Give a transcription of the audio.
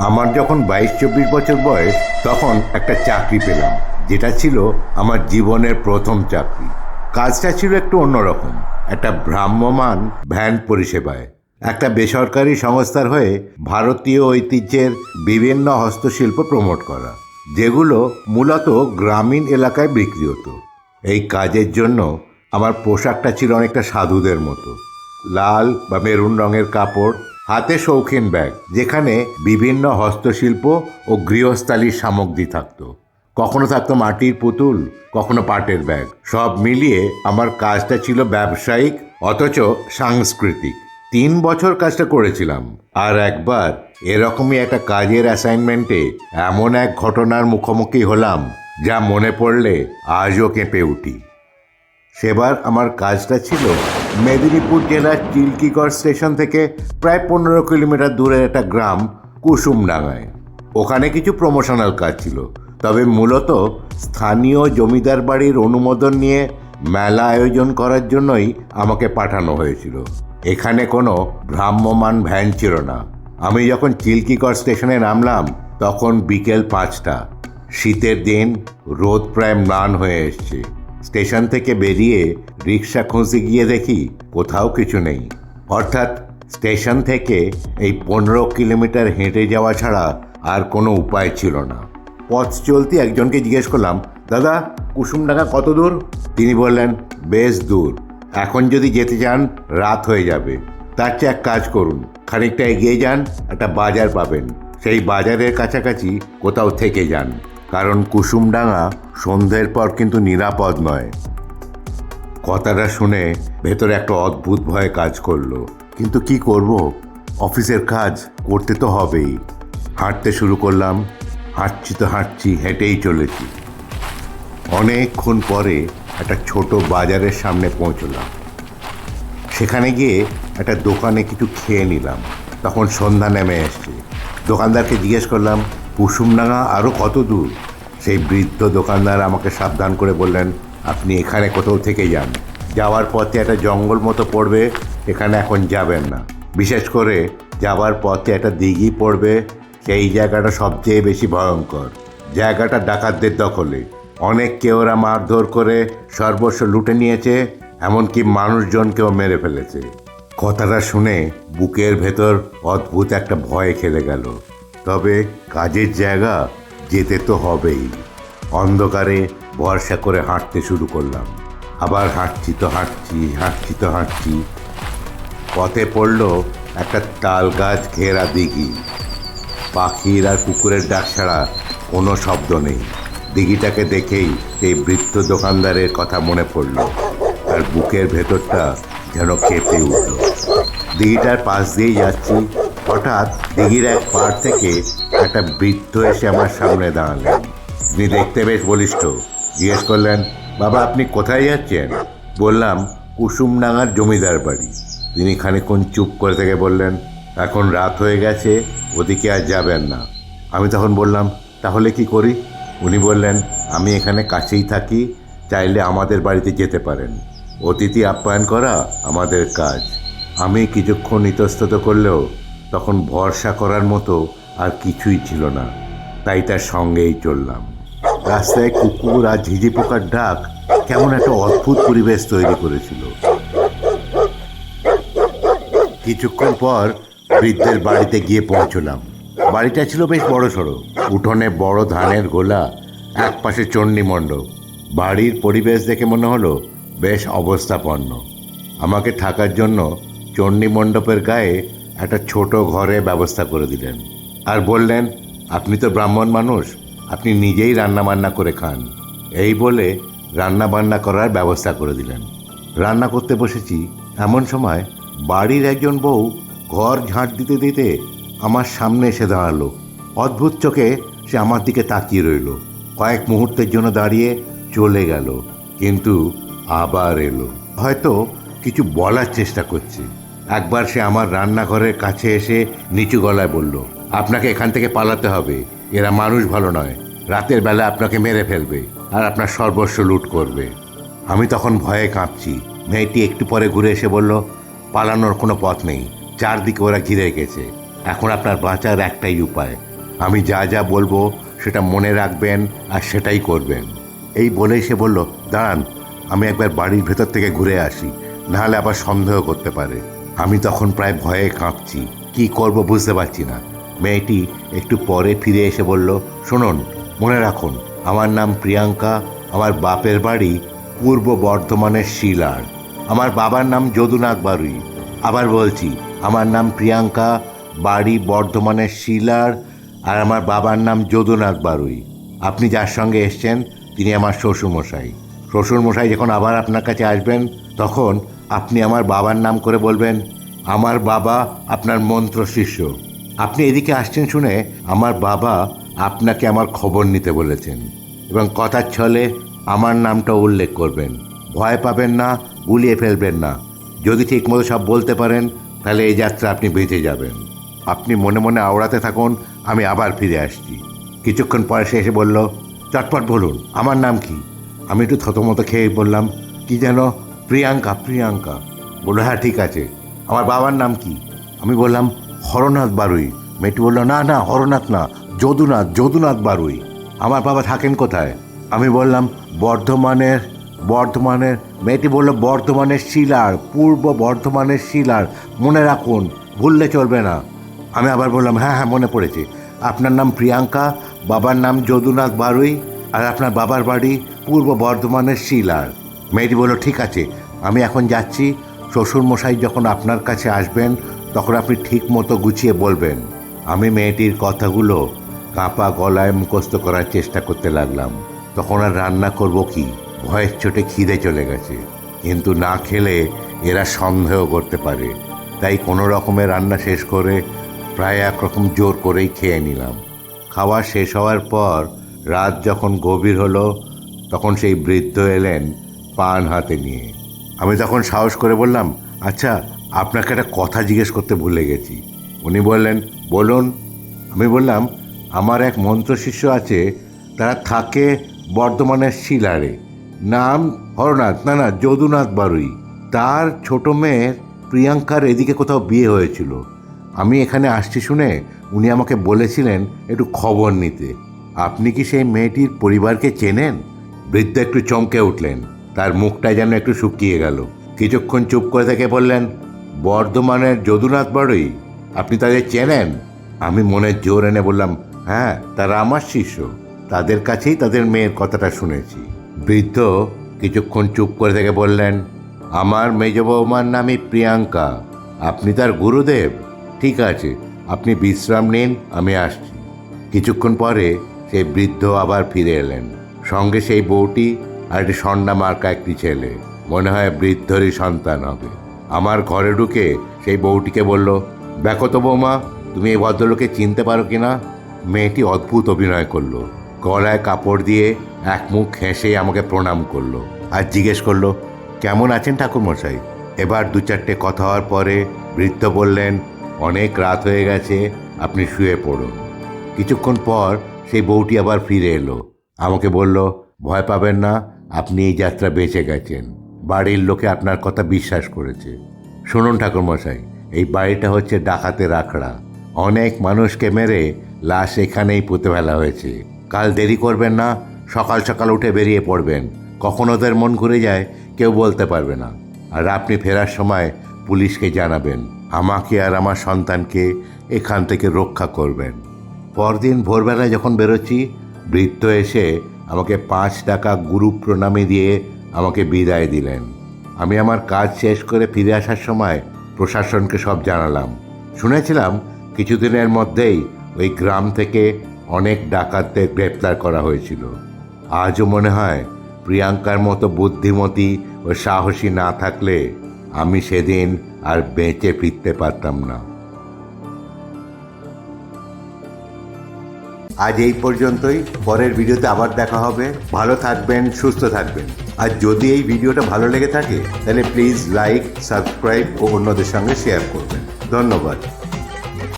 আমার যখন 22-24 বছর বয়স তখন একটা চাকরি পেলাম, যেটা ছিল আমার জীবনের প্রথম চাকরি। কাজটা ছিল একটু অন্যরকম, একটা ভ্রাম্যমাণ ভ্যান পরিষেবায় একটা বেসরকারি সংস্থার হয়ে ভারতীয় ঐতিহ্যের বিভিন্ন হস্তশিল্প প্রমোট করা, যেগুলো মূলত গ্রামীণ এলাকায় বিক্রি হতো। এই কাজের জন্য আমার পোশাকটা ছিল অনেকটা সাধুদের মতো, লাল বা মেরুন রঙের কাপড়, হাতে শৌখিন ব্যাগ যেখানে বিভিন্ন হস্তশিল্প ও গৃহস্থালির সামগ্রী থাকতো। কখনো থাকতো মাটির পুতুল, কখনো পাটের ব্যাগ। সব মিলিয়ে আমার কাজটা ছিল ব্যবসায়িক অথচ সাংস্কৃতিক। 3 বছর কাজটা করেছিলাম। আর একবার এরকমই একটা কাজের অ্যাসাইনমেন্টে এমন এক ঘটনার মুখোমুখি হলাম যা মনে পড়লে আজও কেঁপে উঠি। সেবার আমার কাজটা ছিল মেদিনীপুর জেলার চিল্কিগড় স্টেশন থেকে প্রায় 15 কিলোমিটার দূরের একটা গ্রাম কুসুমডাঙ্গায়। ওখানে কিছু প্রমোশনাল কাজ ছিল, তবে মূলত স্থানীয় জমিদার বাড়ির অনুমোদন নিয়ে মেলা আয়োজন করার জন্যই আমাকে পাঠানো হয়েছিল। এখানে কোনো ভ্রাম্যমাণ ভ্যান ছিল না। আমি যখন চিল্কিগড় স্টেশনে নামলাম তখন বিকেল 5টা। শীতের দিন, রোদ প্রায় ম্লান হয়ে এসছে। স্টেশন থেকে বেরিয়ে রিক্সা খুঁজতে গিয়ে দেখি কোথাও কিছু নেই। অর্থাৎ স্টেশন থেকে এই 15 কিলোমিটার হেঁটে যাওয়া ছাড়া আর কোনো উপায় ছিল না। পথ চলতি একজনকে জিজ্ঞেস করলাম, দাদা কুসুমডাঙ্গা কত দূর? তিনি বললেন, বেশ দূর। এখন যদি যেতে চান রাত হয়ে যাবে। তার চেয়ে এক কাজ করুন, খানিকটা এগিয়ে যান, একটা বাজার পাবেন, সেই বাজারের কাছাকাছি কোথাও থেকে যান, কারণ কুসুমডাঙ্গা সন্ধ্যের পর কিন্তু নিরাপদ নয়। কথাটা শুনে ভেতরে একটা অদ্ভুত ভয় কাজ করলো, কিন্তু কি করব, অফিসের কাজ করতে তো হবেই। হাঁটতে শুরু করলাম। হাঁটছি, হেঁটেই চলেছি। অনেকক্ষণ পরে একটা ছোট বাজারের সামনে পৌঁছলাম। সেখানে গিয়ে একটা দোকানে কিছু খেয়ে নিলাম। তখন সন্ধ্যা নেমে এসছে। দোকানদারকে জিজ্ঞেস করলাম, কুসুমডাঙ্গা আরও কত দূর? সেই বৃদ্ধ দোকানদার আমাকে সাবধান করে বললেন, আপনি এখানে কোথাও থেকে যান, যাওয়ার পথে একটা জঙ্গল মতো পড়বে, এখানে এখন যাবেন না। বিশেষ করে যাওয়ার পথে একটা দিঘি পড়বে, সেই জায়গাটা সবচেয়ে বেশি ভয়ঙ্কর। জায়গাটা ডাকাতদের দখলে। অনেককে ওরা মারধর করে সর্বস্ব লুটে নিয়েছে, এমনকি মানুষজনকেও মেরে ফেলেছে। কথাটা শুনে বুকের ভেতর অদ্ভুত একটা ভয় খেলে গেল। তবে কাজের জায়গা, যেতে তো হবেই। অন্ধকারে ভরসা করে হাঁটতে শুরু করলাম। আবার হাঁটছি। পথে পড়ল একটা তাল গাছ ঘেরা দিঘি। পাখির আর কুকুরের ডাক ছাড়া কোনো শব্দ নেই। দিঘিটাকে দেখেই সেই বৃদ্ধ দোকানদারের কথা মনে পড়ল, আর বুকের ভেতরটা যেন কেঁপে উঠল। দিঘিটার পাশ দিয়েই যাচ্ছি, হঠাৎ দিঘির এক পাড় থেকে একটা বৃদ্ধ এসে আমার সামনে দাঁড়ালেন। তিনি দেখতে বেশ বলিষ্ঠ। জিজ্ঞেস করলেন, বাবা আপনি কোথায় যাচ্ছেন? বললাম, কুসুমডাঙ্গার জমিদার বাড়ি। তিনি খানিকক্ষণ চুপ করে থেকে বললেন, এখন রাত হয়ে গেছে, ওদিকে আর যাবেন না। আমি তখন বললাম, তাহলে কি করি? উনি বললেন, আমি এখানে কাছেই থাকি, চাইলে আমাদের বাড়িতে যেতে পারেন। অতিথি আপ্যায়ন করা আমাদের কাজ। আমি কিছুক্ষণ ইতস্তত করলেও তখন ভরসা করার মতো আর কিছুই ছিল না, তাই তার সঙ্গেই চললাম। রাস্তায় কুকুর আর ঝিঝি পোকার ডাক কেমন একটা অদ্ভুত পরিবেশ তৈরি করেছিল। কিছুক্ষণ পর বৃদ্ধের বাড়িতে গিয়ে পৌঁছলাম। বাড়িটা ছিল বেশ বড়সড়। উঠোনে বড় ধানের গোলা, এক পাশে চণ্ডী মণ্ডপ। বাড়ির পরিবেশ দেখে মনে হলো বেশ অবস্থাপন্ন। আমাকে থাকার জন্য চণ্ডী মণ্ডপের গায়ে একটা ছোট ঘরের ব্যবস্থা করে দিলেন, আর বললেন, আপনি তো ব্রাহ্মণ মানুষ, আপনি নিজেই রান্নাবান্না করে খান। এই বলে রান্নাবান্না করার ব্যবস্থা করে দিলেন। রান্না করতে বসেছি, এমন সময় বাড়ির একজন বউ ঘর ঝাঁট দিতে দিতে আমার সামনে এসে দাঁড়ালো। অদ্ভুত চোখে সে আমার দিকে তাকিয়ে রইল। কয়েক মুহূর্তের জন্য দাঁড়িয়ে চলে গেল, কিন্তু আবার এলো। হয়তো কিছু বলার চেষ্টা করছে। একবার সে আমার রান্নাঘরের কাছে এসে নিচু গলায় বলল, আপনাকে এখান থেকে পালাতে হবে, এরা মানুষ ভালো নয়, রাতের বেলা আপনাকে মেরে ফেলবে আর আপনার সর্বস্ব লুট করবে। আমি তখন ভয়ে কাঁপছি। মেয়েটি একটু পরে ঘুরে এসে বলল, পালানোর কোনো পথ নেই, চারদিকে ওরা ঘিরে রেখেছে, এখন আপনার বাঁচার একটাই উপায়, আমি যা যা বলবো সেটা মনে রাখবেন আর সেটাই করবেন। এই বলেই সে বলল, দাঁড়ান, আমি একবার বাড়ির ভেতর থেকে ঘুরে আসি, নাহলে আবার সন্দেহ করতে পারে। আমি তখন প্রায় ভয়ে কাঁপছি, কি করব বুঝতে পারছি না। মেয়েটি একটু পরে ফিরে এসে বলল, শুনুন, মনে রাখুন, আমার নাম প্রিয়াঙ্কা, আমার বাপের বাড়ি পূর্ব বর্ধমানের শিলার, আমার বাবার নাম যদুনাথ বারুই। আবার বলছি, আমার নাম প্রিয়াঙ্কা, বাড়ি বর্ধমানের শিলার, আর আমার বাবার নাম যদুনাথ বারুই। আপনি যার সঙ্গে এসছেন তিনি আমার শ্বশুরমশাই। শ্বশুরমশাই যখন আবার আপনার কাছে আসবেন তখন আপনি আমার বাবার নাম করে বলবেন, আমার বাবা আপনার মন্ত্র শিষ্য। আপনি এদিকে আসছেন শুনে আমার বাবা আপনাকে আমার খবর নিতে বলেছেন, এবং কথার ছলে আমার নামটা উল্লেখ করবেন। ভয় পাবেন না, গুলিয়ে ফেলবেন না। যদি ঠিকমতো সব বলতে পারেন তাহলে এই যাত্রা আপনি বেঁচে যাবেন। আপনি মনে মনে আওড়াতে থাকুন, আমি আবার ফিরে আসছি। কিছুক্ষণ পরে সে এসে বলল, চটপট বলুন, আমার নাম কি? আমি একটু থতমতো খেয়ে বললাম, কি যেন, প্রিয়াঙ্কা। প্রিয়াঙ্কা বললো, হ্যাঁ ঠিক আছে। আমার বাবার নাম কি? আমি বললাম, হরনাথ বারুই। মেয়েটি বললো, না না, হরনাথ না, যদুনাথ, যদুনাথ বারুই। আমার বাবা থাকেন কোথায়? আমি বললাম, বর্ধমানের। মেয়েটি বললো, বর্ধমানের শিলার, পূর্ব বর্ধমানের শিলার, মনে রাখুন, ভুললে চলবে না। আমি আবার বললাম, হ্যাঁ হ্যাঁ মনে পড়েছে, আপনার নাম প্রিয়াঙ্কা, বাবার নাম যদুনাথ বারুই, আর আপনার বাবার বাড়ি পূর্ব বর্ধমানের শিলার। মেয়েটি বলল, ঠিক আছে, আমি এখন যাচ্ছি। শ্বশুরমশাই যখন আপনার কাছে আসবেন তখন আপনি ঠিক মতো গুছিয়ে বলবেন। আমি মেয়েটির কথাগুলো কাঁপা গলায় মুখস্থ করার চেষ্টা করতে লাগলাম। তখন আর রান্না করব কি, ভয়ের চোটে খিদে চলে গেছে, কিন্তু না খেলে এরা সন্দেহ করতে পারে। তাই কোনো রকমের রান্না শেষ করে প্রায় একরকম জোর করেই খেয়ে নিলাম। খাওয়া শেষ হওয়ার পর রাত যখন গভীর হলো তখন সেই বৃদ্ধ এলেন পান হাতে নিয়ে। আমি তখন সাহস করে বললাম, আচ্ছা, আপনাকে একটা কথা জিজ্ঞেস করতে ভুলে গেছি। উনি বললেন, বলুন। আমি বললাম, আমার এক মন্ত্রশিষ্য আছে, তারা থাকে বর্ধমানের শিলারে, নাম হরনাথ, না না, যদুনাথ বারুই। তার ছোট মেয়ের প্রিয়াঙ্কার এদিকে কোথাও বিয়ে হয়েছিল। আমি এখানে আসছি শুনে উনি আমাকে বলেছিলেন একটু খবর নিতে। আপনি কি সেই মেয়েটির পরিবারকে চেনেন? বৃদ্ধ একটু চমকে উঠলেন, তার মুখটা যেন একটু শুকিয়ে গেল। কিছুক্ষণ চুপ করে থেকে বললেন, বর্ধমানের যদুনাথ বারুই, আপনি তাদের চেনেন? আমি মনে জোর এনে বললাম, হ্যাঁ, তারা আমার শিষ্য, তাদের কাছেই তাদের মেয়ের কথাটা শুনেছি। বৃদ্ধ কিছুক্ষণ চুপ করে থেকে বললেন, আমার মেজ বৌমার নামই প্রিয়াঙ্কা, আপনি তার গুরুদেব? ঠিক আছে, আপনি বিশ্রাম নিন, আমি আসছি। কিছুক্ষণ পরে সেই বৃদ্ধ আবার ফিরে এলেন, সঙ্গে সেই বউটি আর একটি সন্না মার্কা একটি ছেলে, মনে হয় বৃদ্ধরই সন্তান হবে। আমার ঘরে ঢুকে সেই বউটিকে বলল, দেখো তো বৌমা, তুমি এই ভদ্রলোকে চিনতে পারো কিনা? মেয়েটি অদ্ভুত অভিনয় করলো, গলায় কাপড় দিয়ে এক মুখ হেসে আমাকে প্রণাম করলো আর জিজ্ঞেস করলো, কেমন আছেন ঠাকুরমশাই? এবার দু চারটে কথা হওয়ার পরে বৃদ্ধ বললেন, অনেক রাত হয়ে গেছে, আপনি শুয়ে পড়ুন। কিছুক্ষণ পর সেই বউটি আবার ফিরে এলো, আমাকে বলল, ভয় পাবেন না, আপনি এই যাত্রা বেঁচে গেছেন, বাড়ির লোকে আপনার কথা বিশ্বাস করেছে। শুনুন ঠাকুরমশাই, এই বাড়িটা হচ্ছে ডাকাতের আখড়া, অনেক মানুষকে মেরে লাশ এখানেই পুঁতে ফেলা হয়েছে। কাল দেরি করবেন না, সকাল সকাল উঠে বেরিয়ে পড়বেন। কখন ওদের মন ঘুরে যায় কেউ বলতে পারবে না। আর আপনি ফেরার সময় পুলিশকে জানাবেন, আমাকে আর আমার সন্তানকে এখান থেকে রক্ষা করবেন। পরদিন ভোরবেলায় যখন বেরোচ্ছি, বৃদ্ধ এসে আমাকে 5 টাকা গুরু প্রণামী দিয়ে আমাকে বিদায় দিলেন। আমি আমার কাজ শেষ করে ফিরে আসার সময় প্রশাসনকে সব জানালাম। শুনেছিলাম কিছুদিনের মধ্যেই ওই গ্রাম থেকে অনেক ডাকাতদের গ্রেপ্তার করা হয়েছিল। আজও মনে হয় প্রিয়াঙ্কার মতো বুদ্ধিমতী ও সাহসী না থাকলে আমি সেদিন আর বেঁচে ফিরতে পারতাম না। আজ এই পর্যন্তই, পরের ভিডিওতে আবার দেখা হবে। ভালো থাকবেন, সুস্থ থাকবেন। আর যদি এই ভিডিওটা ভালো লেগে থাকে তাহলে প্লিজ লাইক, সাবস্ক্রাইব ও অন্যদের সঙ্গে শেয়ার করবেন। ধন্যবাদ।